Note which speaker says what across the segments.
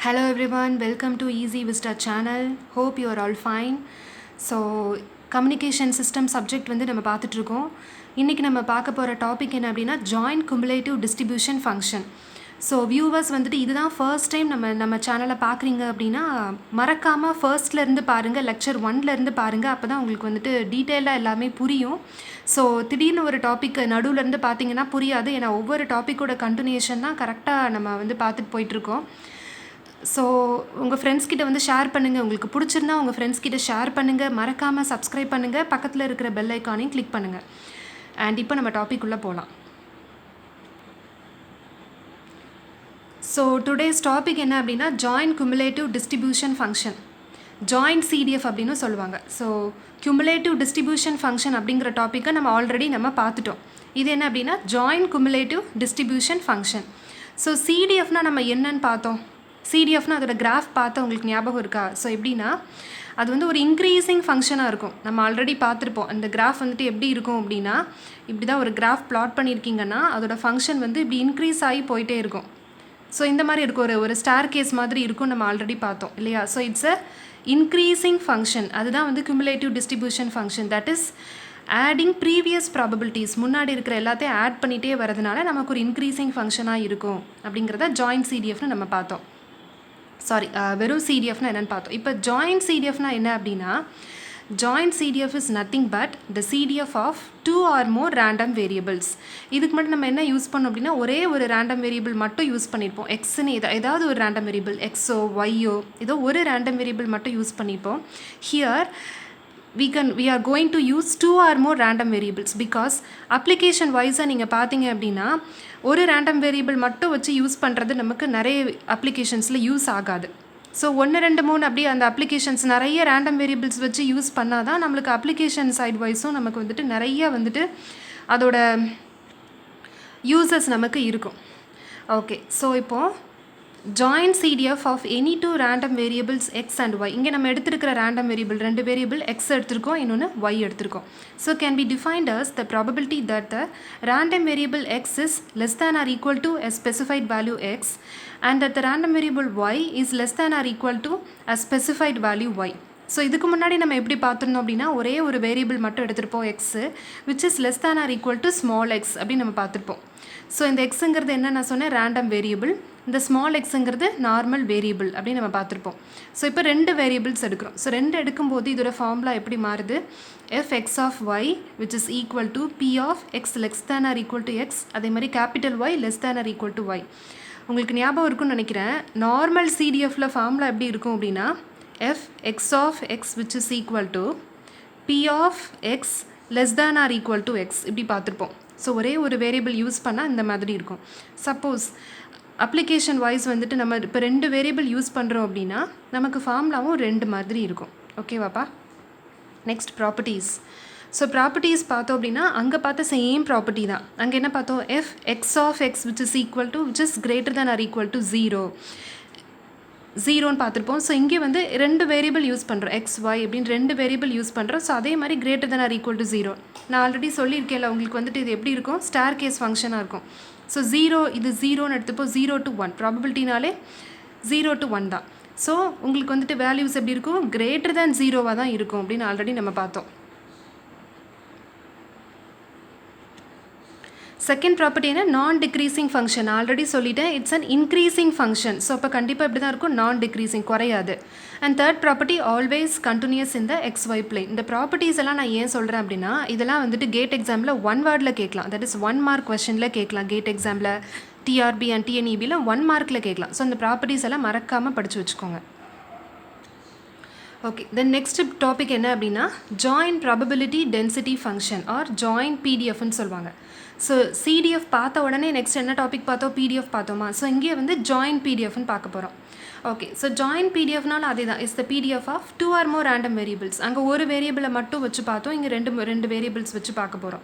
Speaker 1: Hello everyone, welcome to Easy Vista channel. Hope you are all fine. So communication system subject வந்து நம்ம பார்த்துட்டு இருக்கோம். இன்னைக்கு நம்ம பார்க்க போற டாபிக் என்ன அப்படினா joint cumulative distribution function. So viewers வந்துட்டு இதுதான் ஃபர்ஸ்ட் டைம் நம்ம சேனலை பார்க்குறீங்க அப்படின்னா மறக்காமல் ஃபர்ஸ்ட்லேருந்து பாருங்கள், லெக்சர் 1லேருந்து பாருங்கள். அப்போ தான் உங்களுக்கு வந்துட்டு டீட்டெயிலாக எல்லாமே புரியும். ஸோ திடீர்னு ஒரு டாபிக் நடுவுலேருந்து பார்த்தீங்கன்னா புரியாது. ஏன்னா ஒவ்வொரு டாப்பிக்கோட கண்டினியூஷன் தான் கரெக்டாக நம்ம வந்து பார்த்துட்டு போயிட்டுருக்கோம். ஸோ உங்கள் ஃப்ரெண்ட்ஸ் கிட்ட வந்து ஷேர் பண்ணுங்கள். உங்களுக்கு பிடிச்சிருந்தா உங்கள் ஃப்ரெண்ட்ஸ் கிட்ட ஷேர் பண்ணுங்கள். மறக்காமல் சப்ஸ்கிரைப் பண்ணுங்கள். பக்கத்தில் இருக்கிற பெல் ஐக்கானையும் கிளிக் பண்ணுங்கள். அண்ட் இப்போ நம்ம டாபிக் உள்ளே போகலாம். ஸோ டுடேஸ் டாபிக் என்ன அப்படின்னா joint cumulative distribution function, joint CTF அப்படின்னு சொல்லுவாங்க. ஸோ குமுலேட்டிவ் டிஸ்ட்ரிபியூஷன் ஃபங்க்ஷன் அப்படிங்கிற டாப்பிக்கை நம்ம பார்த்துட்டோம். இது என்ன அப்படின்னா joint cumulative distribution function. So சிடிஎஃப்னா நம்ம என்னன்னு பார்த்தோம். சிடிஎஃப்னா அதோட கிராஃப் பார்த்தா உங்களுக்கு ஞாபகம் இருக்கா? ஸோ எப்படின்னா அது வந்து ஒரு இன்க்ரீஸிங் ஃபங்க்ஷனாக இருக்கும். நம்ம ஆல்ரெடி பார்த்துருப்போம். அந்த கிராஃப் வந்துட்டு எப்படி இருக்கும் அப்படின்னா, இப்படி தான் ஒரு கிராஃப் பிளாட் பண்ணியிருக்கீங்கன்னா அதோட ஃபங்க்ஷன் வந்து இப்படி இன்க்ரீஸ் ஆகி போயிட்டே இருக்கும். ஸோ இந்த மாதிரி இருக்கும், ஒரு ஸ்டார் கேஸ் மாதிரி இருக்கும். நம்ம ஆல்ரெடி பார்த்தோம் இல்லையா? So it's a increasing function. அதுதான் வந்து cumulative distribution function. That is adding previous probabilities, முன்னாடி இருக்கிற எல்லாத்தையும் ஆட் பண்ணிகிட்டே வரதுனால நமக்கு ஒரு இன்க்ரீஸிங் ஃபங்க்ஷனாக இருக்கும். அப்படிங்கிறத ஜாயிண்ட் சிடிஎஃப்னு நம்ம பார்த்தோம். வெறும் சிடிஎஃப்னா என்னென்னு பார்த்தோம். இப்போ ஜாயிண்ட் சிடிஎஃப்னா என்ன அப்படின்னா, joint CDF is nothing but the CDF of 2 or more random variables. இதுக்கு மட்டும் நம்ம என்ன யூஸ் பண்ணோம் அப்படின்னா, ஒரே ஒரு ரேண்டம் வேரியபிள் மட்டும் யூஸ் பண்ணியிருப்போம். எக்ஸ்ன்னு ஏதாவது ஒரு ரேண்டம் வேரியபிள், எக்ஸோ ஒய்யோ ஏதோ ஒரு ரேண்டம் வேரியபிள் மட்டும் யூஸ் பண்ணியிருப்போம். Here we are going to use 2 or more random variables because application wise நீங்கள் பார்த்தீங்க அப்படின்னா ஒரு ரேண்டம் வேரியபிள் மட்டும் வச்சு யூஸ் பண்ணுறது நமக்கு நிறைய அப்ளிகேஷன்ஸில் யூஸ் ஆகாது. ஸோ 1, 2, 3 அப்படியே அந்த அப்ளிகேஷன்ஸ் நிறைய ரேண்டம் வேரியபிள்ஸ் வச்சு யூஸ் பண்ணால் தான் நம்மளுக்கு அப்ளிகேஷன் சைட் வைஸும் நமக்கு வந்துட்டு நிறைய வந்துட்டு அதோட யூசஸ் நமக்கு இருக்கும். ஓகே, ஸோ இப்போது joint CDF of any two random variables x and y. இங்கே நம்ம எடுத்திருக்கிற random variable, ரெண்டு வேரியபிள் x எடுத்திருக்கோம், இன்னொன்று y எடுத்திருக்கோம். So can be defined as the probability that the random variable x is less than or equal to a specified value x and that the random variable y is less than or equal to a specified value y. So இதுக்கு முன்னாடி நம்ம எப்படி பார்த்துருந்தோம் அப்படின்னா, ஒரே ஒரு variable மட்டும் எடுத்திருப்போம் X, which is less than or equal to small x அப்படின்னு நம்ம பார்த்துருப்போம். ஸோ இந்த எக்ஸுங்கிறது என்ன நான் சொன்னேன், ரேண்டம் வேரியபிள். இந்த ஸ்மால் எக்ஸுங்கிறது நார்மல் வேரியபிள் அப்படின்னு நம்ம பார்த்துருப்போம். ஸோ இப்போ ரெண்டு வேரியபிள்ஸ் எடுக்கிறோம். ஸோ ரெண்டு எடுக்கும்போது இதோட ஃபார்முலா எப்படி மாறுது, F X of Y which is equal to P of X less than or equal to X, அதே மாதிரி capital Y less than or equal to Y. உங்களுக்கு ஞாபகம் இருக்குன்னு நினைக்கிறேன், நார்மல் சிடிஎஃப்ல ஃபார்முலா எப்படி இருக்கும் அப்படின்னா, f x of x which is equal to p of x less than or equal to x இப்படி பார்த்துருப்போம். ஸோ ஒரே ஒரு வேரியபிள் யூஸ் பண்ணால் இந்த மாதிரி இருக்கும். சப்போஸ் அப்ளிகேஷன் வைஸ் வந்துட்டு நம்ம இப்போ ரெண்டு வேரியபிள் யூஸ் பண்ணுறோம் அப்படின்னா நமக்கு ஃபார்முலாவும் ரெண்டு மாதிரி இருக்கும். ஓகேவாப்பா? Next properties. ஸோ ப்ராப்பர்ட்டிஸ் பார்த்தோம் அப்படின்னா அங்கே பார்த்த சேம் ப்ராப்பர்ட்டி தான். அங்கே என்ன பார்த்தோம், f x of x which is equal to which is greater than or equal to 0ன்னு பார்த்துருப்போம். ஸோ இங்கே வந்து ரெண்டு வேரியபிள் யூஸ் பண்ணுறோம், எக்ஸ் ஒய் அப்படின்னு ரெண்டு வேரியபிள் யூஸ் பண்ணுறோம். ஸோ அதே மாதிரி greater than or equal to 0. நான் ஆல்ரெடி சொல்லியிருக்கேன்ல உங்களுக்கு வந்துட்டு இது எப்படி இருக்கும், ஸ்டார் கேஸ் ஃபங்க்ஷனாக இருக்கும். ஸோ 0 இது 0ன்னு எடுத்துப்போம், 0 to 1 ப்ராபபிலிட்டினாலே 0 to 1 தான். ஸோ உங்களுக்கு வந்துட்டு வேல்யூஸ் எப்படி இருக்கும், கிரேட்டர் தேன் 0வாக தான் இருக்கும் அப்படின்னு ஆல்ரெடி நம்ம பார்த்தோம். செகண்ட் ப்ராப்பர்ட்டி என்ன, நான் டிக்ரீசிங் ஃபங்க்ஷன். ஆல்ரெடி சொல்லிட்டேன், it's an increasing function. So அப்போ கண்டிப்பாக இப்படி தான் இருக்கும், நான் டிக்ரீசிங், குறையாது. And third property always continuous இந்த XY பிளேன். இந்த ப்ராப்பர்ட்டிஸ் எல்லாம் நான் ஏன் சொல்கிறேன் அப்படின்னா, இதெல்லாம் வந்துட்டு கேட் எக்ஸாமில் 1 வேர்டில் கேட்கலாம். தட் இஸ் 1 மார்க் கொஸ்டினில் கேட்கலாம். கேட் எக்ஸாமில் டிஆர்பி அண்ட் டிஎன்இபியில் 1 மார்க்கில் கேட்கலாம். ஸோ அந்த ப்ராப்பர்ட்டிஸ் எல்லாம் மறக்காமல் படித்து வச்சுக்கோங்க. ஓகே, தென் நெக்ஸ்ட் டாபிக் என்ன அப்படின்னா, joint probability density function or joint பிடிஎஃப்னு சொல்லுவாங்க. ஸோ சிடிஎஃப் பார்த்த உடனே நெக்ஸ்ட் என்ன டாபிக் பார்த்தோம், பிடிஎஃப் பார்த்தோமா. ஸோ இங்கே வந்து ஜாயிண்ட் பிடிஎஃப்னு பார்க்க போகிறோம். ஓகே, ஸோ ஜாயிண்ட் பிடிஎஃப்னால அதே தான், is the PDF of 2 or more random variables. அங்கே ஒரு வேரியபிளை மட்டும் வச்சு பார்த்தோம், இங்கே ரெண்டு வேரியபிள்ஸ் வச்சு பார்க்க போகிறோம்.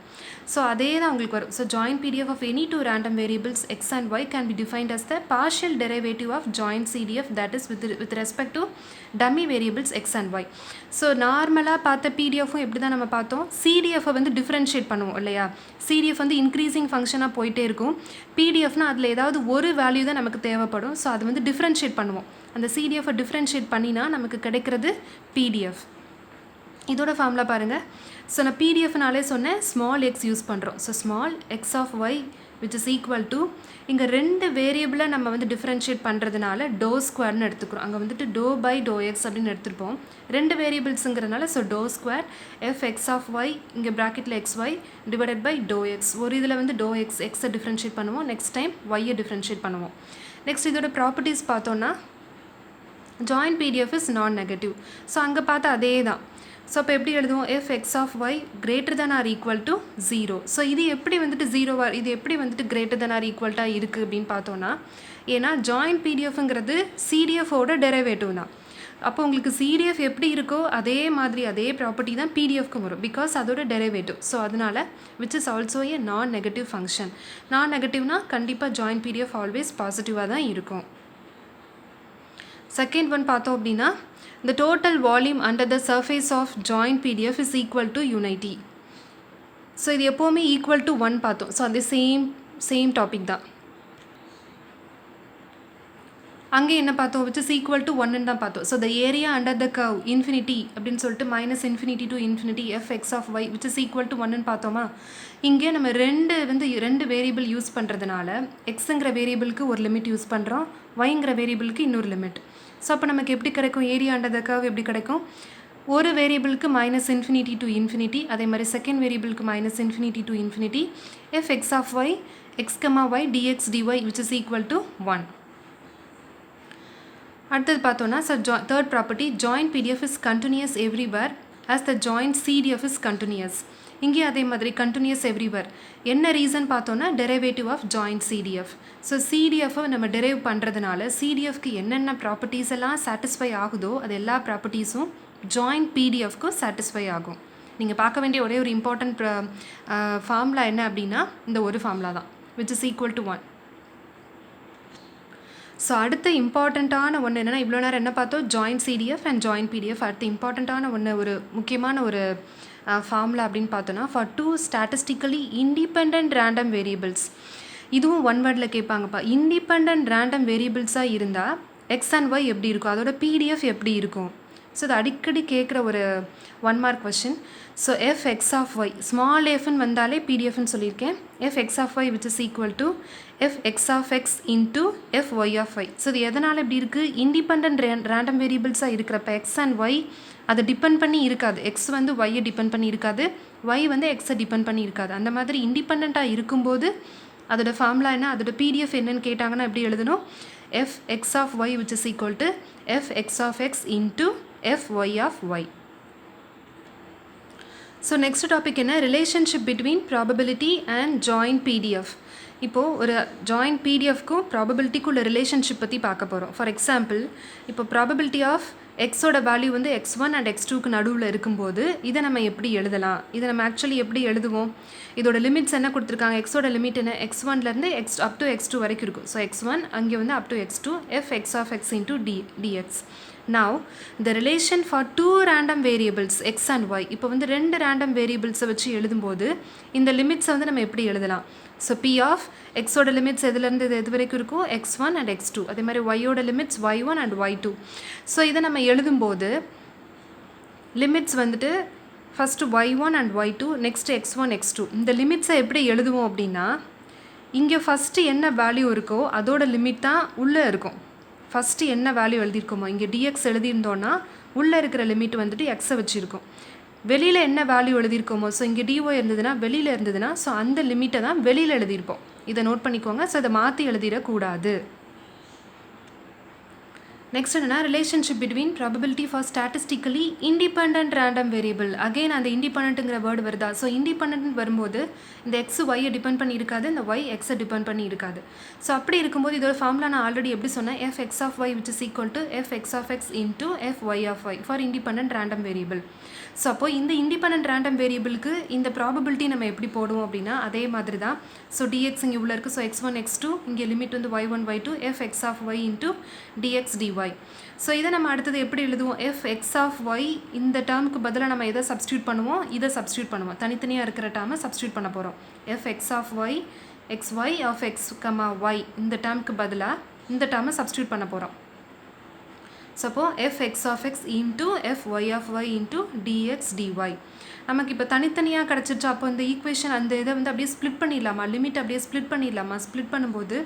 Speaker 1: ஸோ அதே தான் உங்களுக்கு வரும். So joint PDF of any two random variables X and Y can be defined as the partial derivative of joint CDF, that is with respect to dummy variables X and Y. So நார்மலாக பார்த்த பிடிஎஃப்பும் எப்படி தான் நம்ம பார்த்தோம், சிடிஎஃப்பை வந்து differentiate பண்ணுவோம் இல்லையா. CTF வந்து இன்க்ரீசிங் ஃபங்க்ஷனாக போயிட்டே இருக்கும். பிடிஎஃப்னா அதில் ஏதாவது ஒரு வேல்யூ தான் நமக்கு தேவைப்படும். ஸோ அது வந்து டிஃப்ரென்ஷியேட் பண்ணுவோம். பண்ணுவோம். அந்த சிடிஎஃப்பை டிஃப்ரென்ஷியேட் பண்ணினா நமக்கு கிடைக்கிறது பிடிஎஃப். இதோட ஃபார்முலா பாருங்கள். ஸோ நான் பிடிஎஃப்னாலே சொன்னேன் ஸ்மால் எக்ஸ் யூஸ் பண்ணுறோம். So small X of Y which is equal to இங்கே 2 வேரியபிளை நம்ம வந்து டிஃப்ரென்ஷியேட் பண்ணுறதுனால டோ ஸ்கொயர்னு எடுத்துக்கிறோம். அங்கே வந்துட்டு டோ பை டோ எக்ஸ் அப்படின்னு எடுத்துருப்போம். 2 வேரியபிள்ஸுங்கிறதுனால so doe square f X of y இங்கே ப்ராக்கெட்டில் x y divided by doe x. ஒரு இதில் வந்து டோ எக்ஸ் எக்ஸை டிஃப்ரென்ஷியேட் பண்ணுவோம், நெக்ஸ்ட் டைம் ஒய்யை டிஃப்ரென்ஷியேட் பண்ணுவோம். நெக்ஸ்ட் இதோட ப்ராப்பர்ட்டிஸ் பார்த்தோன்னா joint PDF is non negative. So அங்கே பார்த்தா அதே தான். ஸோ அப்போ எப்படி எழுதுவோம்? F X of y greater than or equal to 0. So இது எப்படி வந்துட்டு 0 இது எப்படி வந்துட்டு கிரேட்டர் தென் ஆர் ஈக்குவல்ட்டாக இருக்குது அப்படின்னு பார்த்தோன்னா, ஏன்னா ஜாயின்ட் பிடிஎஃப்ங்கிறது சிடிஎஃபோட டெரிவேட்டிவ் தான். அப்போ உங்களுக்கு சிடிஎஃப் எப்படி இருக்கோ அதே மாதிரி அதே ப்ராப்பர்ட்டி தான் பிடிஎஃப்க்கு வரும், பிகாஸ் அதோட டெரிவேட்டிவ். ஸோ அதனால் விச் இஸ் ஆல்சோ ஏ நான் நெகட்டிவ் ஃபங்க்ஷன். நான் நெகட்டிவ்னா கண்டிப்பாக ஜாயின்ட் பிடிஎஃப் ஆல்வேஸ் பாசிட்டிவாக தான் இருக்கும். செகண்ட் ஒன் பார்த்தோம் அப்படின்னா the total volume under the surface of joint PDF is equal to unity. So இது எப்போவுமே ஈக்குவல் டு 1 பார்த்தோம். ஸோ அந்த சேம் டாபிக் தான். அங்கே என்ன பார்த்தோம்? விச் இஸ் ஈக்குவல் டு 1 தான் பார்த்தோம். So the area under the curve infinity அப்படின்னு சொல்லிட்டு minus infinity to infinity F X of Y which is equal to 1 பார்த்தோமா? இங்கே நம்ம ரெண்டு வேரியபிள் யூஸ் பண்ணுறதுனால எக்ஸுங்கிற வேரியபிளுக்கு ஒரு லிமிட் யூஸ் பண்ணுறோம், ஒய்ங்கிற வேரியபிளுக்கு இன்னொரு லிமிட். ஸோ அப்போ நமக்கு எப்படி கிடைக்கும்? ஏரியா அண்டர் த கர்வ் எப்படி கிடைக்கும்? ஒரு வேரியபிளுக்கு மைனஸ் இன்ஃபினிட்டி டு இன்ஃபினிட்டி, அதே மாதிரி செகண்ட் வேரியபிளுக்கு minus infinity to infinity F X of y x comma y dx dy which is equal to 1. அடுத்தது பார்த்தோன்னா third property joint PDF is continuous everywhere as the joint CDF is continuous. இங்கே அதே மாதிரி continuous everywhere. என்ன reason பார்த்தோன்னா derivative of joint CDF. So சிடிஎஃப்பை நம்ம derive பண்ணுறதுனால சிடிஎஃப்க்கு என்னென்ன ப்ராப்பர்ட்டிஸ் எல்லாம் சாட்டிஸ்ஃபை ஆகுதோ அது எல்லா ப்ராப்பர்ட்டிஸும் ஜாயின்ட் பிடிஎஃப்க்கும் சாட்டிஸ்ஃபை ஆகும். நீங்கள் பார்க்க வேண்டிய ஒரே ஒரு இம்பார்ட்டன்ட் ஃபார்முலா என்ன அப்படின்னா இந்த ஒரு ஃபார்முலா தான், which is equal to 1. So அடுத்த இம்பார்ட்டண்ட்டான ஒன்று என்னென்னா, இவ்வளோ நேரம் என்ன பார்த்தோம்? Joint CDF and joint PDF. அடுத்த இம்பார்ட்டண்ட்டான ஒன்று, ஒரு முக்கியமான ஒரு ஃபார்முலா அப்படின்னு பார்த்தோன்னா for 2 statistically independent random variables. இதுவும் ஒன் வேர்டில் கேட்பாங்கப்பா. இண்டிபெண்ட் ரேண்டம் வேரியபிள்ஸாக இருந்தால் எக்ஸ் அண்ட் ஒய் எப்படி இருக்கும், அதோட பிடிஎஃப் எப்படி இருக்கும்? ஸோ இது அடிக்கடி கேட்குற ஒரு 1 mark question. So f X of y small எஃப்னு வந்தாலே பிடிஎஃப்னு சொல்லியிருக்கேன். F X of Y which is equal to F X of X into F Y of Y. So இது எதனால் இப்படி இருக்குது? இண்டிபெண்ட் ரேண்டம் வேரியபிள்ஸாக இருக்கிறப்ப எக்ஸ் அண்ட் ஒய் அதை டிபெண்ட் பண்ணி இருக்காது. எக்ஸ் வந்து ஒய்யை டிபெண்ட் பண்ணி இருக்காது, ஒய் வந்து எக்ஸை டிபெண்ட் பண்ணி இருக்காது. அந்த மாதிரி இண்டிபெண்ட்டாக இருக்கும்போது அதோட ஃபார்முலா என்ன, அதோட பிடிஎஃப் என்னன்னு கேட்டாங்கன்னா எப்படி எழுதணும்? F X of Y which is equal to F X of X into F Y of Y. So next topic என்ன? Relationship between probability and joint PDF. இப்போது ஒரு ஜாயின்ட் பிடிஎஃப்க்கும் ப்ராபபிலிட்டிக்கும் உள்ள ரிலேஷன்ஷிப் பற்றி பார்க்க போகிறோம். ஃபார் எக்ஸாம்பிள், இப்போ ப்ராபபிலிட்டி ஆஃப் எக்ஸோட value வந்து x1 அண்ட் x2க்கு நடுவில் இருக்கும்போது இதை நம்ம எப்படி எழுதலாம்? இதை நம்ம ஆக்சுவலி எப்படி எழுதுவோம்? இதோட லிமிட்ஸ் என்ன கொடுத்துருக்காங்க? எக்ஸோட லிமிட் என்ன? x1லேருந்து அப் டு x2 வரைக்கும் இருக்கும். ஸோ x1 அங்கே வந்து அப் to x2 f x of x into dx. Now the relation for 2 random variables x and y. இப்போ வந்து 2 random variables வச்சு எழுதும்போது இந்த லிமிட்ஸை வந்து நம்ம எப்படி எழுதலாம்? ஸோ p of xோட லிமிட்ஸ் எதுலேருந்து எது வரைக்கும் இருக்கும்? x1 and x2. அதே மாதிரி yயோட limits y1 and y2. So இதை நம்ம எழுதும்போது லிமிட்ஸ் வந்துட்டு first y1 and y2, next x1 x2. இந்த லிமிட்ஸை எப்படி எழுதுவோம் அப்படின்னா, இங்கே ஃபஸ்ட்டு என்ன வேல்யூ இருக்கோ அதோட லிமிட் தான் உள்ளே இருக்கும். ஃபஸ்ட்டு என்ன வேல்யூ எழுதியிருக்கோமோ, இங்கே dx எழுதியிருந்தோன்னா உள்ளே இருக்கிற லிமிட் வந்துட்டு எக்ஸை வச்சுருக்கோம். வெளியில் என்ன வேல்யூ எழுதியிருக்கோமோ, ஸோ இங்கே dy இருந்ததுன்னா வெளியில் இருந்ததுன்னா ஸோ அந்த லிமிட்டை தான் வெளியில் எழுதியிருப்போம். இதை நோட் பண்ணிக்கோங்க. ஸோ இதை மாற்றி எழுதிடக்கூடாது. நெக்ஸ்ட் என்னென்னா, relationship between probability for statistically independent random variable. Again அந்த இண்டிபெண்ட்டுங்கிற வேர்டு வருதா? ஸோ இண்டிபெண்ட் வரும்போது இந்த எக்ஸ் ஒய்யை டிபெண்ட் பண்ணி இருக்காது, இந்த ஒய் எக்ஸை டிபெண்ட் பண்ணி இருக்காது. ஸோ அப்படி இருக்கும்போது இதோட ஃபார்முலா நான் ஆல்ரெடி எப்படி சொன்னேன்? F X of Y which is equal to F X of X into F Y of Y for independent random variable. So அப்போ இந்த இண்டிபெண்ட் ரேண்டம் வேரியபிளுக்கு இந்த ப்ராபபிலிட்டி நம்ம எப்படி போடுவோம் அப்படின்னா அதே மாதிரி தான். ஸோ dx இங்கே உள்ள இருக்குது. ஸோ x1 x2 இங்கே லிமிட் வந்து y1 y2 f x of y into dx dy. So இதை நம்ம அடுத்தது எப்படி எழுதுவோம்? f x of y இந்த டேர்முக்கு பதிலாக நம்ம எதை சப்ஸ்டியூட் பண்ணுவோம்? இதை சப்ஸ்டியூட் பண்ணுவோம். தனித்தனியாக இருக்கிற டேர்மை சப்ஸ்டியூட் பண்ண போகிறோம். f x of y xy of x, y இந்த டேர்முக்கு பதிலாக இந்த டேர்மை சப்ஸ்டியூட் பண்ண போகிறோம். ஸோ அப்போது F X of X into F Y of Y into DX DY. நமக்கு இப்போ தனித்தனியாக கிடச்சிருச்சு. அப்போ இந்த ஈக்குவேஷன் அந்த இதை வந்து அப்படியே ஸ்ப்ளிட் பண்ணிடலாமா, லிமிட் அப்படியே ஸ்ப்ளிட் பண்ணிடலாமா? ஸ்ப்ளிட் பண்ணும்போது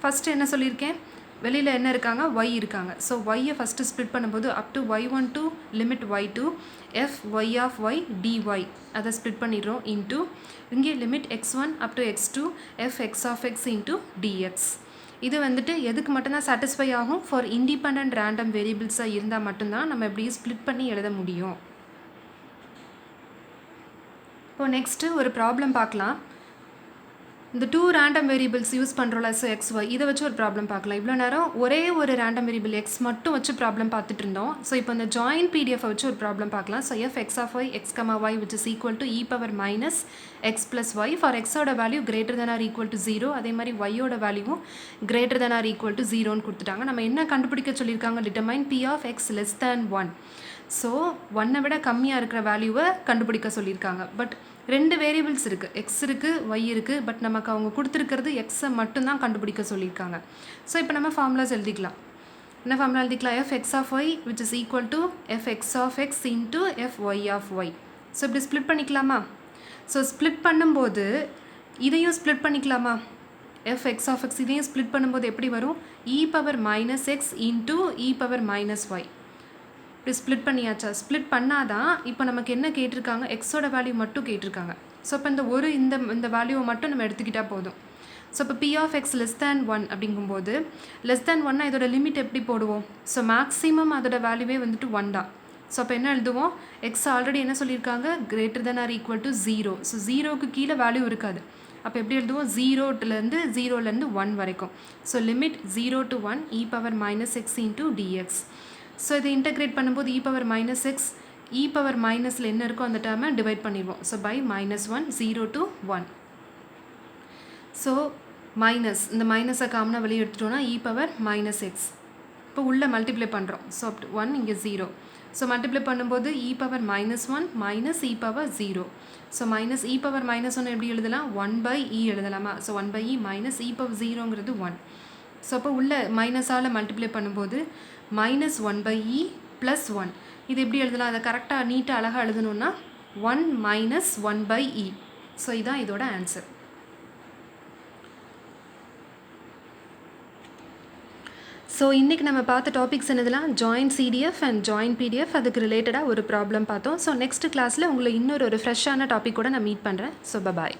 Speaker 1: ஃபஸ்ட்டு என்ன சொல்லியிருக்கேன், வெளியில் என்ன இருக்காங்க, ஒய் இருக்காங்க. ஸோ ஒய்யை ஃபஸ்ட்டு ஸ்ப்ளிட் பண்ணும்போது up to y1 to limit y2 F Y of Y DY அதை ஸ்ப்ளிட் பண்ணிடுறோம் இன்ட்டு இங்கே limit x1 up to x2 F X of X into DX. இது வந்துட்டு எதுக்கு மட்டும்தான் சாட்டிஸ்ஃபை ஆகும், ஃபார் இண்டிபெண்ட் ரேண்டம் வேரியபிள்ஸாக இருந்தால் மட்டும்தான் நம்ம இப்படி ஸ்ப்ளிட் பண்ணி எழுத முடியும். இப்போது நெக்ஸ்ட்டு ஒரு ப்ராப்ளம் பார்க்கலாம். இந்த 2 ரேண்டம் வேரியபிள்ஸ் யூஸ் பண்ணுறோம்ல, ஸோ எக்ஸ் ஒய், இதை வச்சு ஒரு ப்ராப்ளம் பார்க்கலாம். இவ்வளோ நேரம் ஒரே ஒரு ரேண்டம் வேரியபிள் எக்ஸ் மட்டும் வச்சு ப்ராப்ளம் பார்த்துட்டு இருந்தோம். ஸோ இப்போ இந்த ஜாயின் பிடிஎஃப் வச்சு ஒரு ப்ராப்ளம் பார்க்கலாம். So f X of y x comma y which is equal to e power minus x plus y for எக்ஸோட value greater than or equal to 0. அதே மாதிரி ஒய்யோட வேல்யூவும் greater than or equal to 0ன்னு கொடுத்துட்டாங்க. நம்ம என்ன கண்டுபிடிக்க சொல்லியிருக்காங்க, determine P of X less than 1. ஸோ 1 விட கம்மியாக இருக்கிற வேல்யூவை கண்டுபிடிக்க சொல்லியிருக்காங்க. பட் 2 வேரியபிள்ஸ் இருக்குது, எக்ஸ் இருக்குது, ஒய் இருக்குது. பட் நமக்கு அவங்க கொடுத்துருக்கிறது எக்ஸை மட்டும்தான் கண்டுபிடிக்க சொல்லியிருக்காங்க. ஸோ இப்போ நம்ம ஃபார்முலாஸ் எழுதிக்கலாம். என்ன ஃபார்முலா எழுதிக்கலாம், F X of Y which is equal to F X of X into F Y of Y. So இப்படி ஸ்ப்ளிட் பண்ணிக்கலாமா? ஸோ ஸ்ப்ளிட் பண்ணும்போது இதையும் ஸ்ப்ளிட் பண்ணிக்கலாமா, எஃப் எக்ஸ் ஆஃப் எக்ஸ் இதையும் ஸ்ப்ளிட் பண்ணும்போது எப்படி வரும், e power minus X into e power minus Y. இப்படி ஸ்ப்ளிட் பண்ணியாச்சா? ஸ்ப்ளிட் பண்ணாதான் இப்போ நமக்கு என்ன கேட்டிருக்காங்க, எக்ஸோட வேல்யூ மட்டும் கேட்டிருக்காங்க. ஸோ இப்போ இந்த வேல்யூவை மட்டும் நம்ம எடுத்துக்கிட்டால் போதும். ஸோ இப்போ P of X less than 1 அப்படிங்கும்போது லெஸ் தேன் 1 இதோட லிமிட் எப்படி போடுவோம், ஸோ மேக்ஸிமம் அதோட வேல்யூவே வந்துட்டு 1 தான். ஸோ அப்போ என்ன எழுதுவோம், எக்ஸ் ஆல்ரெடி என்ன சொல்லியிருக்காங்க, greater than or equal to 0. So 0க்கு கீழே வேல்யூ இருக்காது. அப்போ எப்படி எழுதுவோம், 0லேருந்து 1 வரைக்கும். So limit 0 to 1 e power minus X into DX. So இதை இன்டகிரேட் பண்ணும்போது e power minus X, e power மைனஸில் என்ன இருக்கோ அந்த டேர்மை டிவைட் பண்ணிடுவோம். So by -1 0 to 1. So minus இந்த மைனஸை காமனாக வெளியே எடுத்துட்டோன்னா இ பவர் மைனஸ் எக்ஸ். இப்போ உள்ளே மல்டிப்ளை பண்ணுறோம். ஸோ அப் 1 இங்கே 0. ஸோ மல்டிப்ளை பண்ணும்போது e power -1 minus e power 0. So minus e power -1 எப்படி எழுதலாம், 1/e எழுதலாமா? So 1/e minus e power 0ங்கிறது 1. So அப்போ உள்ள மைனஸால் மல்டிப்ளை பண்ணும்போது -1/e + 1. இது எப்படி எழுதலாம், அதை கரெக்டாக நீட்டாக அழகாக எழுதணுன்னா 1 - 1/e. ஸோ இதுதான் இதோட ஆன்சர். ஸோ இன்றைக்கி நம்ம பார்த்த டாபிக்ஸ் என்னதுலாம், joint CDF and joint PDF, அதுக்கு ரிலேட்டடாக ஒரு ப்ராப்ளம் பார்த்தோம். ஸோ நெக்ஸ்ட் கிளாஸில் உங்களை இன்னொரு ஃப்ரெஷ்ஷான டாபிக் கூட நான் மீட் பண்ணுறேன். So bye.